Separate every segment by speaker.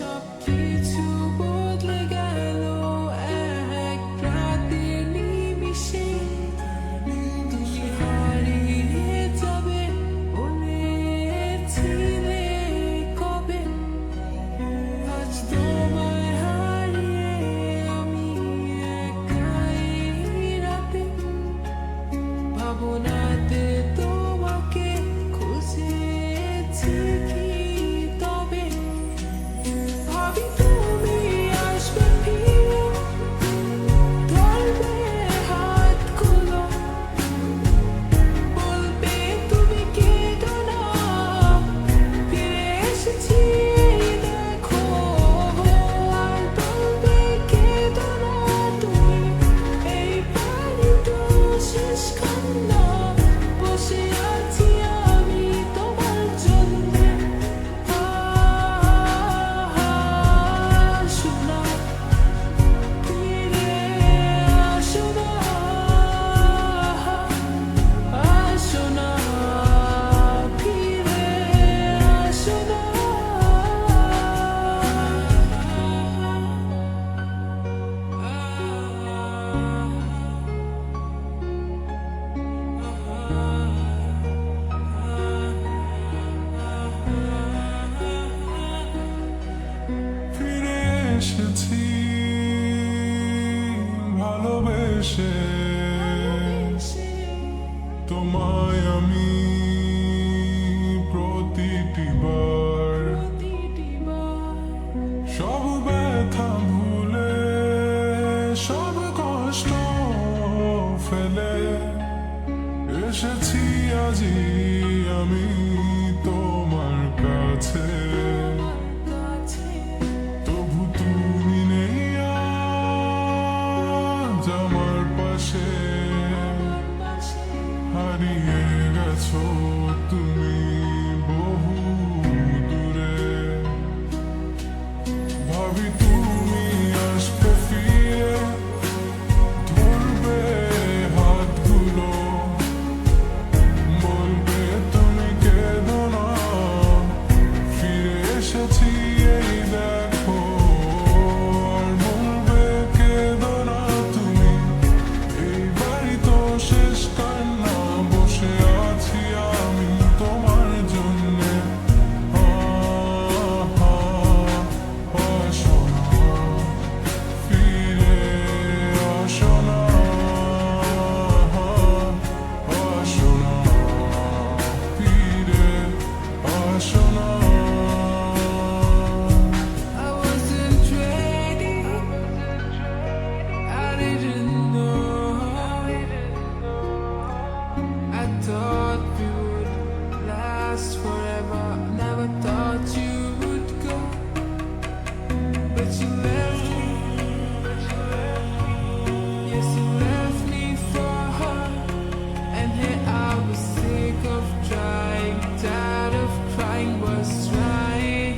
Speaker 1: সবকিছু বদলে গেল এক রাতের নিমিষে। তুমি হারিয়ে যাবে বলেছিলে কবে, আজ তোমায় হারিয়ে আমি একাই রাতে ভাবনাতে তোমাকে খুঁজেছি কি তবে। ভাবি তুমি আসবে ফিরে, ধরবে হাতগুলো, বলবে তুমি কেঁদো না, ফিরে এসেছি দেখো। আর বলবে কেঁদো না তুমি, এই বাড়ি তো শেষ কান্না। বসে আছি আমি তোমার জন্যে, আসো না, ফিরে আসো না, আসো না, ফিরে আসো না।
Speaker 2: ফিরে এসেছি ভালোবেসে, তোমায় আমি প্রতিটি বার সব ব্যথা ভুলে, সব কষ্ট ফেলে এসেছি আজি আমি তোমার কাছে। তবু তুমি নেই আজ আমার পাশে, হারিয়ে গেছো তুমি বহু দূরে। ভাবি তুমি আসবে ফিরে, ধরবে হাতগুলো, বলবে তুমি কেঁদো না, ফিরে এসেছি এই দেখো। আর বলবে কেঁদো না তুমি, এই বাড়ি তো শেষ কান্না। বসে আছি আমি তোমার জন্যে, আসো না, ফিরে আসো না, আসো না, ফিরে আসো না।
Speaker 1: I wasn't ready, I didn't know. I thought we would last forever, never thought you would go. But you left me, yes you left me for her. And here I was sick of trying, tired of crying, was trying.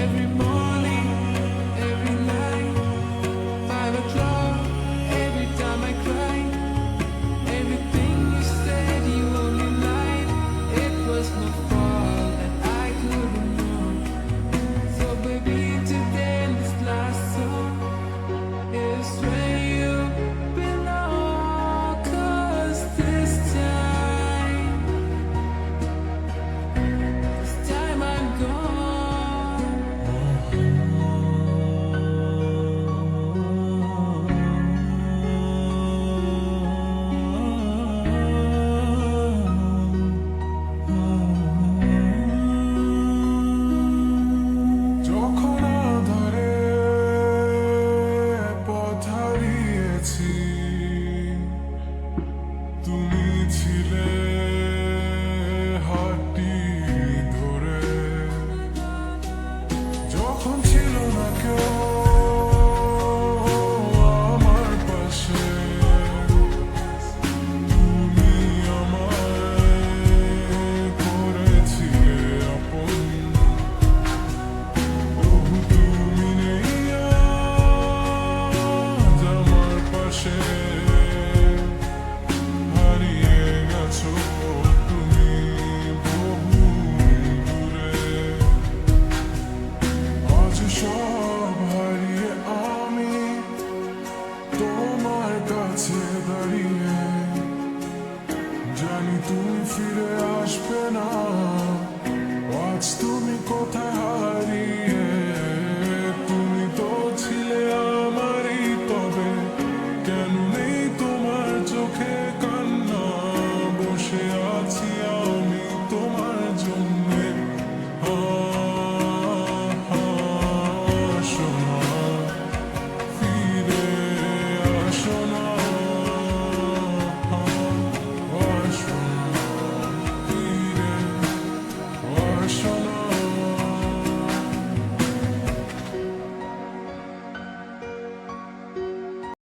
Speaker 1: Every morning, every night, 5 o'clock, every time I cry. Everything you said, you only lied. It was my fault and I couldn't know. So baby, today in this last song is where you belong. 'Cause this time I'm gone.
Speaker 2: যখন আধারে পথ হারিয়েছি, তুমি ছিলে হাতটি ধরে। যখন ছিল না কেউ আমার পাশে, তুমি আমায় করেছিলে আপন। ওহু তুমি নেই আজ আমার পাশে, হারিয়ে গেছো তুমি বহু দূরে। কোথায় হারিয়ে